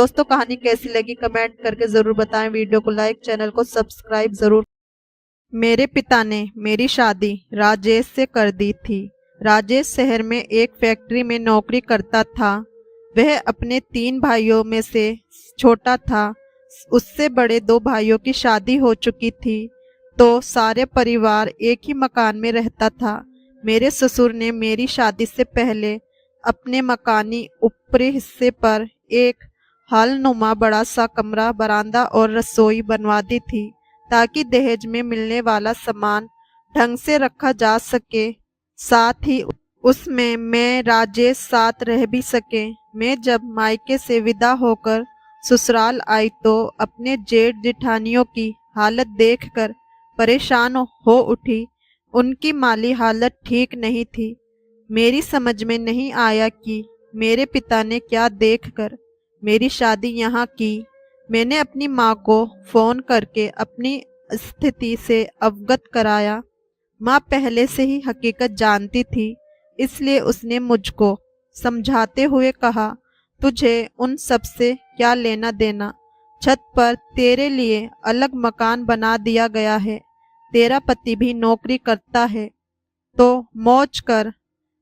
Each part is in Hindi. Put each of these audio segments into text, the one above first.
दोस्तों कहानी कैसी लगी कमेंट करके जरूर बताएं। वीडियो को लाइक, चैनल को सब्सक्राइब जरूर। मेरे पिता ने मेरी शादी राजेश से कर दी थी। राजेश शहर में एक फैक्ट्री में नौकरी करता था। वह अपने 3 भाइयों में से छोटा था। उससे बड़े 2 भाइयों की शादी हो चुकी थी, तो सारे परिवार एक ही मकान में रहता था। मेरे ससुर ने मेरी शादी से पहले अपने मकानी ऊपरी हिस्से पर एक हालनुमा बड़ा सा कमरा, बरामदा और रसोई बनवा दी थी, ताकि दहेज में मिलने वाला सामान ढंग से रखा जा सके। साथ ही उसमें मैं राजेश साथ रह भी सके। मैं जब मायके से विदा होकर ससुराल आई तो अपने जेठ जेठानियों की हालत देखकर परेशान हो उठी। उनकी माली हालत ठीक नहीं थी। मेरी समझ में नहीं आया कि मेरे पिता ने क्या देखकर मेरी शादी यहाँ की। मैंने अपनी माँ को फोन करके अपनी स्थिति से अवगत कराया। माँ पहले से ही हकीकत जानती थी, इसलिए उसने मुझको समझाते हुए कहा, तुझे उन सब से क्या लेना देना। छत पर तेरे लिए अलग मकान बना दिया गया है। तेरा पति भी नौकरी करता है, तो मौज कर।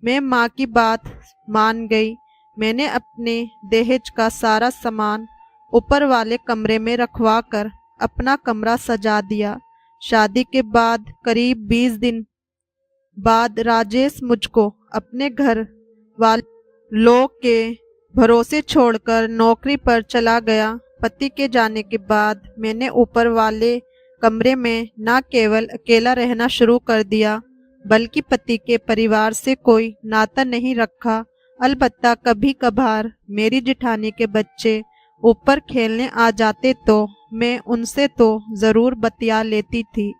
मैं माँ की बात मान गई। मैंने अपने दहेज का सारा सामान ऊपर वाले कमरे में रखवा कर अपना कमरा सजा दिया। शादी के बाद करीब 20 दिन बाद राजेश मुझको अपने घर वाले लोग के भरोसे छोड़कर नौकरी पर चला गया। पति के जाने के बाद मैंने ऊपर वाले कमरे में न केवल अकेला रहना शुरू कर दिया, बल्कि पति के परिवार से कोई नाता नहीं रखा। अलबत्ता कभी कभार मेरी जिठानी के बच्चे ऊपर खेलने आ जाते तो मैं उनसे तो जरूर बतिया लेती थी,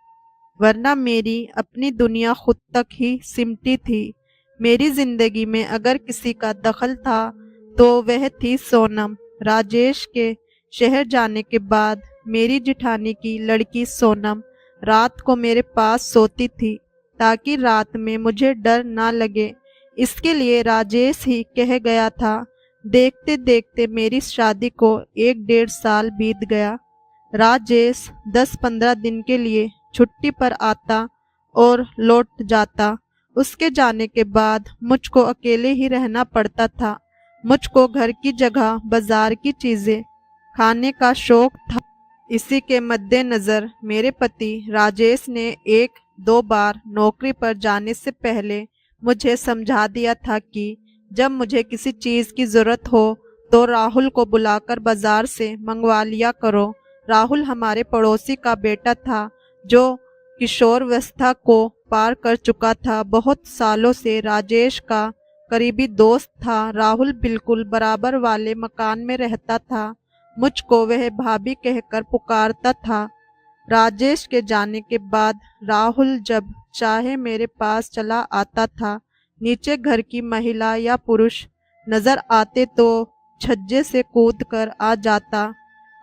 वरना मेरी अपनी दुनिया खुद तक ही सिमटी थी। मेरी जिंदगी में अगर किसी का दखल था तो वह थी सोनम। राजेश के शहर जाने के बाद मेरी जिठानी की लड़की सोनम रात को मेरे पास सोती थी, ताकि रात में मुझे डर ना लगे। इसके लिए राजेश ही कह गया था। देखते देखते मेरी शादी को 1-1.5 साल बीत गया। राजेश 10-15 दिन के लिए छुट्टी पर आता और लौट जाता। उसके जाने के बाद मुझको अकेले ही रहना पड़ता था। मुझको घर की जगह बाजार की चीजें खाने का शौक था। इसी के मद्देनजर मेरे पति राजेश ने 1-2 बार नौकरी पर जाने से पहले मुझे समझा दिया था कि जब मुझे किसी चीज की जरूरत हो तो राहुल को बुलाकर बाजार से मंगवा लिया करो। राहुल हमारे पड़ोसी का बेटा था, जो किशोरावस्था को पार कर चुका था। बहुत सालों से राजेश का करीबी दोस्त था। राहुल बिल्कुल बराबर वाले मकान में रहता था। मुझको वह भाभी कहकर पुकारता था। राजेश के जाने के बाद राहुल जब चाहे मेरे पास चला आता था। नीचे घर की महिला या पुरुष नजर आते तो छज्जे से कूदकर आ जाता।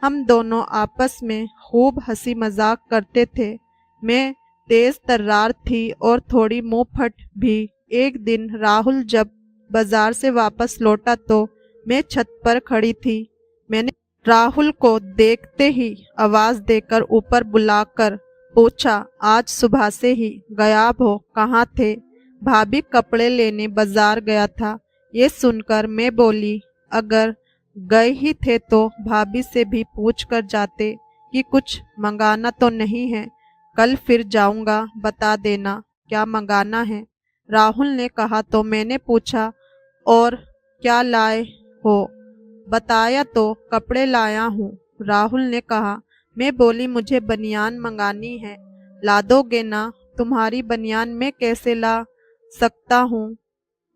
हम दोनों आपस में खूब हंसी मजाक करते थे। मैं तेज तर्रार थी और थोड़ी मुंहफट भी। एक दिन राहुल जब बाजार से वापस लौटा तो मैं छत पर खड़ी थी। मैंने राहुल को देखते ही आवाज देकर ऊपर बुलाकर पूछा, आज सुबह से ही गायब हो, कहाँ थे? भाभी कपड़े लेने बाजार गया था। ये सुनकर मैं बोली, अगर गए ही थे तो भाभी से भी पूछ कर जाते कि कुछ मंगाना तो नहीं है। कल फिर जाऊंगा, बता देना क्या मंगाना है। राहुल ने कहा तो मैंने पूछा, और क्या लाए हो? बताया तो कपड़े लाया हूँ। राहुल ने कहा। मैं बोली, मुझे बनियान मंगानी है, ला दोगे ना? तुम्हारी बनियान मैं कैसे ला सकता हूँ,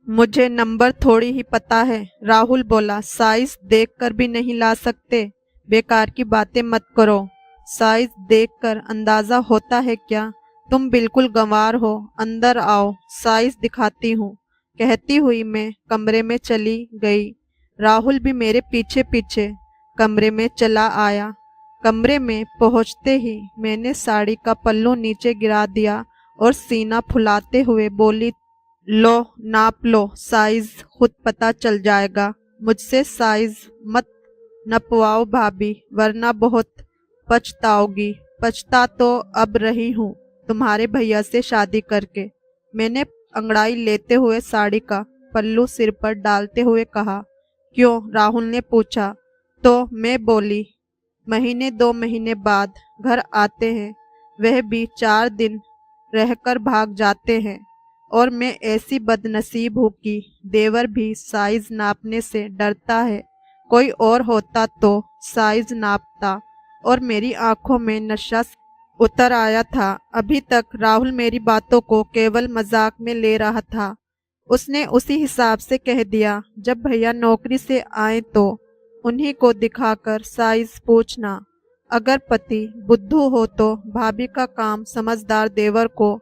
मुझे नंबर थोड़ी ही पता है। राहुल बोला, साइज देखकर भी नहीं ला सकते? बेकार की बातें मत करो, साइज देखकर अंदाजा होता है क्या? तुम बिल्कुल गंवार हो, अंदर आओ, साइज दिखाती हूँ। कहती हुई मैं कमरे में चली गई। राहुल भी मेरे पीछे पीछे कमरे में चला आया। कमरे में पहुंचते ही मैंने साड़ी का पल्लू नीचे गिरा दिया और सीना फुलाते हुए बोली, लो नाप लो, साइज खुद पता चल जाएगा, मुझसे साइज मत नपवाओ भाभी, वरना बहुत पछताओगी। पछता तो अब रही हूँ तुम्हारे भैया से शादी करके। मैंने अंगड़ाई लेते हुए साड़ी का पल्लू सिर पर डालते हुए कहा। क्यों? राहुल ने पूछा। तो मैं बोली, महीने 2 महीने बाद घर आते हैं, वह भी 4 दिन रहकर भाग जाते हैं। और मैं ऐसी बदनसीब हूँ कि देवर भी साइज नापने से डरता है। कोई और होता तो साइज नापता। और मेरी आंखों में नशा उतर आया था। अभी तक राहुल मेरी बातों को केवल मजाक में ले रहा था। उसने उसी हिसाब से कह दिया, जब भैया नौकरी से आए तो उन्हीं को दिखाकर साइज पूछना। अगर पति बुद्धू हो तो भाभी का काम समझदार देवर को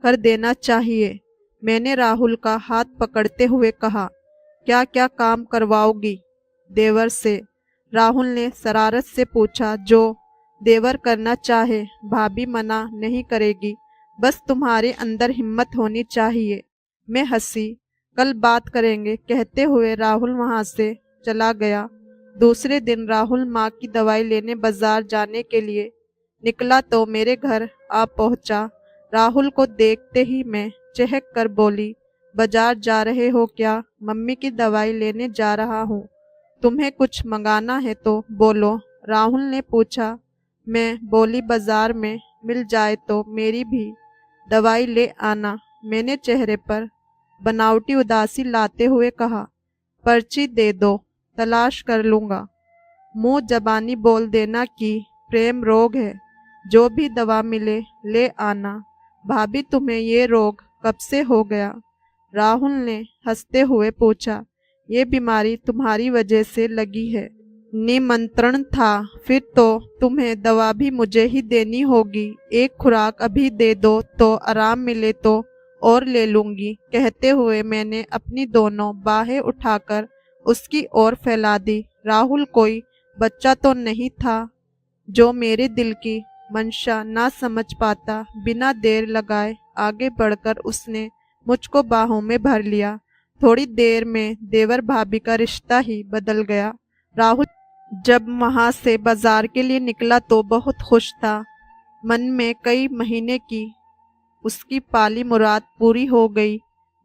कर देना चाहिए। मैंने राहुल का हाथ पकड़ते हुए कहा। क्या क्या काम करवाओगी देवर से? राहुल ने शरारत से पूछा। जो देवर करना चाहे, भाभी मना नहीं करेगी। बस तुम्हारे अंदर हिम्मत होनी चाहिए। मैं हंसी। कल बात करेंगे कहते हुए राहुल वहां से चला गया। दूसरे दिन राहुल माँ की दवाई लेने बाजार जाने के लिए निकला तो मेरे घर आ पहुंचा। राहुल को देखते ही मैं चहक कर बोली, बाजार जा रहे हो क्या? मम्मी की दवाई लेने जा रहा हूँ। तुम्हें कुछ मंगाना है तो बोलो, राहुल ने पूछा। मैं बोली, बाजार में मिल जाए तो मेरी भी दवाई ले आना। मैंने चेहरे पर बनावटी उदासी लाते हुए कहा। पर्ची दे दो, तलाश कर लूंगा। मुंह जबानी बोल देना कि प्रेम रोग है, जो भी दवा मिले ले आना। भाभी, तुम्हें ये रोग कब से हो गया? राहुल ने हंसते हुए पूछा। ये बीमारी तुम्हारी वजह से लगी है। निमंत्रण था, फिर तो तुम्हें दवा भी मुझे ही देनी होगी। एक खुराक अभी दे दो तो आराम मिले तो और ले लूंगी। कहते हुए मैंने अपनी दोनों बाहें उठाकर उसकी ओर फैला दी। राहुल कोई बच्चा तो नहीं था जो मेरे दिल की मंशा ना समझ पाता। बिना देर लगाए आगे बढ़कर उसने मुझको बाहों में भर लिया। थोड़ी देर में देवर भाभी का रिश्ता ही बदल गया। राहुल जब वहां से बाजार के लिए निकला तो बहुत खुश था। मन में कई महीने की उसकी पाली मुराद पूरी हो गई।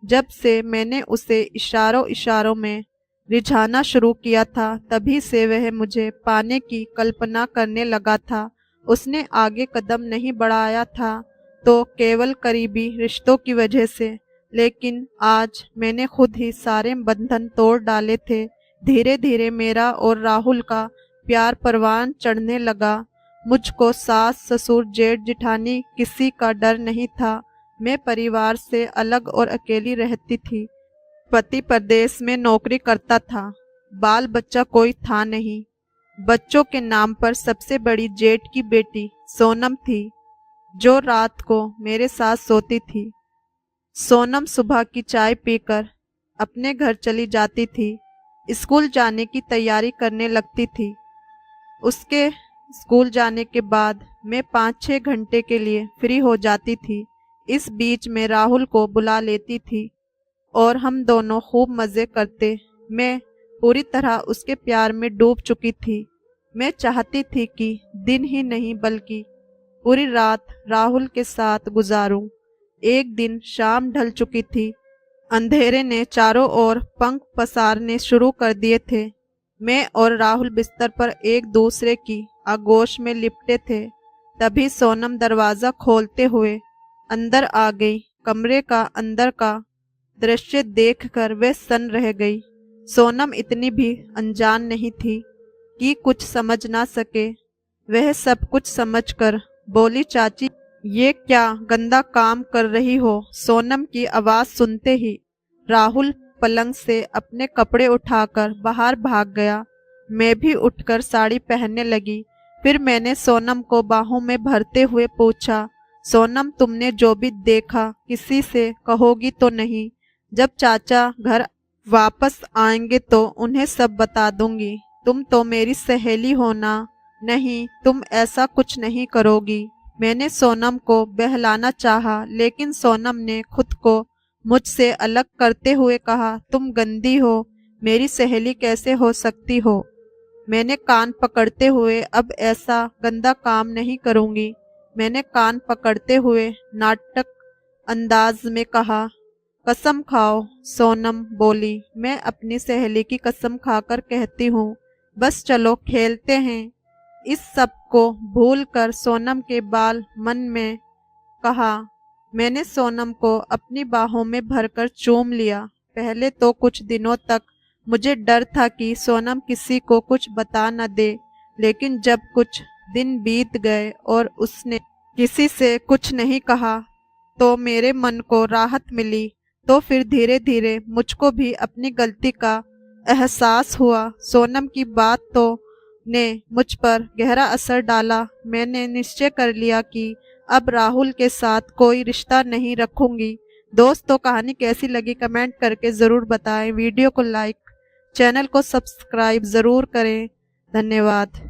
जब से मैंने उसे इशारों इशारों में रिझाना शुरू किया था, तभी से वह मुझे पाने की कल्पना करने लगा था। उसने आगे कदम नहीं बढ़ाया था तो केवल करीबी रिश्तों की वजह से, लेकिन आज मैंने खुद ही सारे बंधन तोड़ डाले थे। धीरे धीरे मेरा और राहुल का प्यार परवान चढ़ने लगा। मुझको सास ससुर जेठ जिठानी किसी का डर नहीं था। मैं परिवार से अलग और अकेली रहती थी। पति प्रदेश में नौकरी करता था। बाल बच्चा कोई था नहीं। बच्चों के नाम पर सबसे बड़ी जेठ की बेटी सोनम थी, जो रात को मेरे साथ सोती थी। सोनम सुबह की चाय पीकर अपने घर चली जाती थी। स्कूल जाने की तैयारी करने लगती थी। उसके स्कूल जाने के बाद मैं 5-6 घंटे के लिए फ्री हो जाती थी। इस बीच में राहुल को बुला लेती थी और हम दोनों खूब मज़े करते। मैं पूरी तरह उसके प्यार में डूब चुकी थी। मैं चाहती थी कि दिन ही नहीं बल्कि पूरी रात राहुल के साथ गुजारूं। एक दिन शाम ढल चुकी थी। अंधेरे ने चारों ओर पंख पसारने शुरू कर दिए थे। मैं और राहुल बिस्तर पर एक दूसरे की आगोश में लिपटे थे। तभी सोनम दरवाज़ा खोलते हुए अंदर आ गई। कमरे का अंदर का दृश्य देखकर वह सन रह गई। सोनम इतनी भी अनजान नहीं थी कि कुछ समझ ना सके। वह सब कुछ समझकर बोली, चाची ये क्या गंदा काम कर रही हो? सोनम की आवाज़ सुनते ही राहुल पलंग से अपने कपड़े उठाकर बाहर भाग गया। मैं भी उठकर साड़ी पहनने लगी। फिर मैंने सोनम को बाहों में भरते हुए पूछा, सोनम तुमने जो भी देखा किसी से कहोगी तो नहीं? जब चाचा घर वापस आएंगे तो उन्हें सब बता दूंगी। तुम तो मेरी सहेली हो ना? नहीं, तुम ऐसा कुछ नहीं करोगी। मैंने सोनम को बहलाना चाहा, लेकिन सोनम ने खुद को मुझसे अलग करते हुए कहा, तुम गंदी हो, मेरी सहेली कैसे हो सकती हो? मैंने कान पकड़ते हुए अब ऐसा गंदा काम नहीं करूंगी। मैंने कान पकड़ते हुए नाटक अंदाज में कहा। कसम खाओ, सोनम बोली। मैं अपनी सहेली की कसम खाकर कहती हूँ, बस चलो खेलते हैं। इस सब को भूलकर सोनम के बाल मन में कहा। मैंने सोनम को अपनी बाहों में भरकर चूम लिया। पहले तो कुछ दिनों तक मुझे डर था कि सोनम किसी को कुछ बता न दे, लेकिन जब कुछ दिन बीत गए और उसने किसी से कुछ नहीं कहा तो मेरे मन को राहत मिली। तो फिर धीरे धीरे मुझको भी अपनी गलती का एहसास हुआ। सोनम की बात तो ने मुझ पर गहरा असर डाला। मैंने निश्चय कर लिया कि अब राहुल के साथ कोई रिश्ता नहीं रखूंगी। दोस्तों, कहानी कैसी लगी कमेंट करके ज़रूर बताएं। वीडियो को लाइक, चैनल को सब्सक्राइब ज़रूर करें। धन्यवाद।